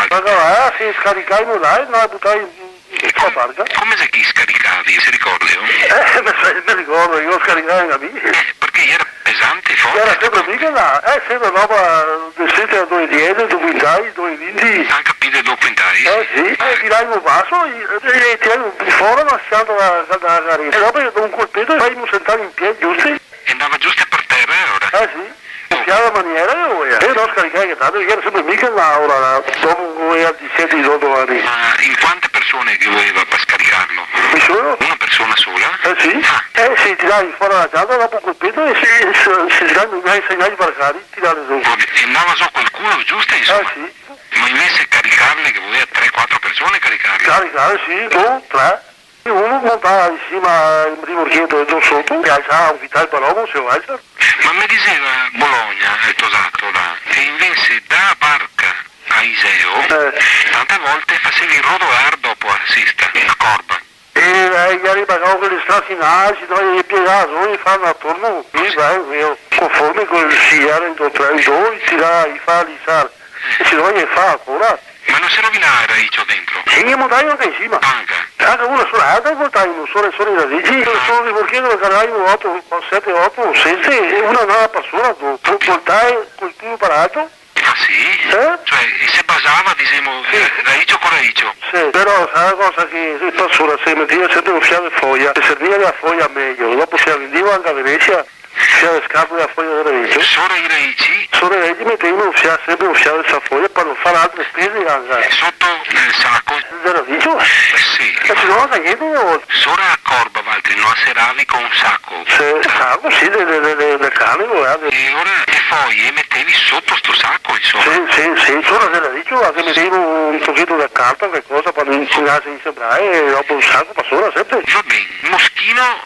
Ma no, se scaricai là, no, buttai in barca. Come se chi scaricavi, si ricordi? Mi ricordo, io scaricai la mia. Perché era pesante, forte. Era sempre mica là, sempre roba del sette a 2,10, 2,20, 2,20. Han capito dopo quintai? Sì, e tirai un vaso e tirai fuori lasciando la carina. E dopo io do un colpetto e fai sentare in piedi, giusto? E andava giusto per terra ora? Sì. In chiara maniera io non scaricai che tanto, io ero sempre mica là ora, dopo era di 7 di 8 anni. Ma in quante persone che voleva per scaricarlo? Mi sono? Una persona sola? Sì. Si tirai fuori la casa, dopo un colpetto e si tirai i segnali barcari, tirare su. E andava su qualcuno giusto insomma? Sì. Ma invece caricarle che voleva 3-4 persone caricarle? Caricare, sì, 2, 3. Uno montava insieme al rimorchietto e giù sotto, e alzava un vitale palomo, se lo alza. Ma mi diceva Bologna, il Tosato là, che invece da barca a Iseo, tante volte facevi il rodolar dopo a Sista, a Corba. E gli arrivavano con le strafinali, noi piegato, e fanno attorno, e vai, conforme con il siero, in due, tirare, i fa lisare, e se no gli fa ancora. Ma non si rovinava il raicio dentro? Sì, gli montai anche insieme. Anche una sola altra voltai un sole da radici, solo di rimorchietto lo caricavano 8, 7, 8, 6, e una nuova persona, voltai col tuo parato. Ah sì? Cioè si basava, diciamo, raicio con raicio? Sì, però sai una cosa che il persona si metteva sempre un fiato di foglia, e serviva la foglia meglio, dopo si vendeva anche a Venezia, fiato di scarpe della foglia di raicio. Solo i raici? Solo i raici mettevano sempre un fiato di questa foglia per non fare altre spese anche. Sotto nel sacco? Del radicio? Sì. E se no anche niente una volta. Solo a Corba, Valtri, non asseravi con un sacco? Sì, sacco, sì, del cane, guarda. E ora le foglie mettevi sotto sto sacco, insomma? Sì, solo del radicio, anche mettevo un pochetto di carta, qualcosa per non insegnarsi in sembrare, e dopo un sacco passò sempre. Va bene. Moschino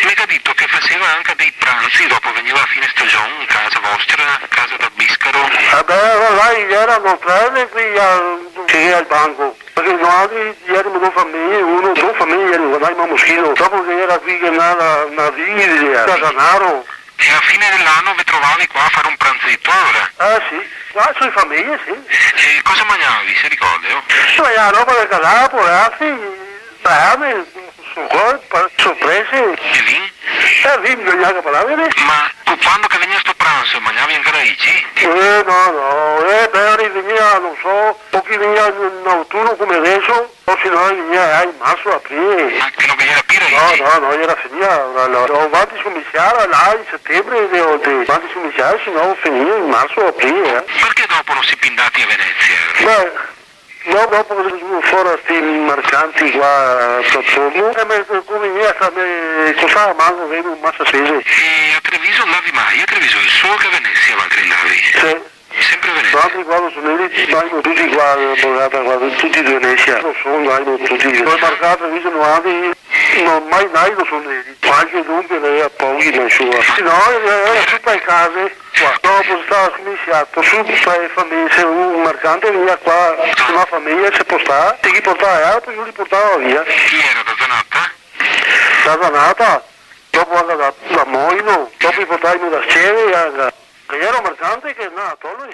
mi ha detto che faceva anche dei pranzi, dopo veniva a fine stagione in casa vostra, a casa da Biscaro. Vabbè, là erano tre, qui c'era il banco. Perché noi erano due famiglie, due famiglie, guardai ma Moschino. Dopo che era qui che una viglia, da Canaro. E a fine dell'anno vi trovavi qua a fare un pranzetto ora? Sì, qua sono famiglie, sì. E cosa mangiavi, si ricorda? Cioè, la roba del calapo, ragazzi, pane, sorprese. E lì? Lì bisognava parlare. Ma tu quando che veniva sto pranzo mangiavi anche raici? No, magari veniva, non so, o chi veniva in autunno come adesso, o se no veniva in marzo, aprile. Ma che non veniva più raici? No, era finita, ho avanti a cominciare là in settembre, avanti a cominciare, se no finire in marzo, aprile. Perché dopo non si pindati a Venezia? Beh, no, dopo che sono fuori questi mercanti qua attorno, mi conveniva che costava manco avere un massa sese. E a Treviso andavi mai? A Treviso è solo che a Venezia Valtri andavi? Sì. Sempre a Venezia? Altri quando sono lì, vanno tutti qua, tutti di Venezia. Non sono, vanno tutti. Poi marcato, Treviso non hanno, non mai lo sono lì. Qualche dunque ne ha pochi, ma sua. Sì, no, era tutta in case. Qua. Dopo stava iniziato su tre famiglie, se un mercante veniva qua, una famiglia si portava, e chi portava altro, io li portavo via. Chi era da Zanata? Da Zanata, dopo anche da Moino, dopo li portavano da Sceve, era un mercante che è nato, lui.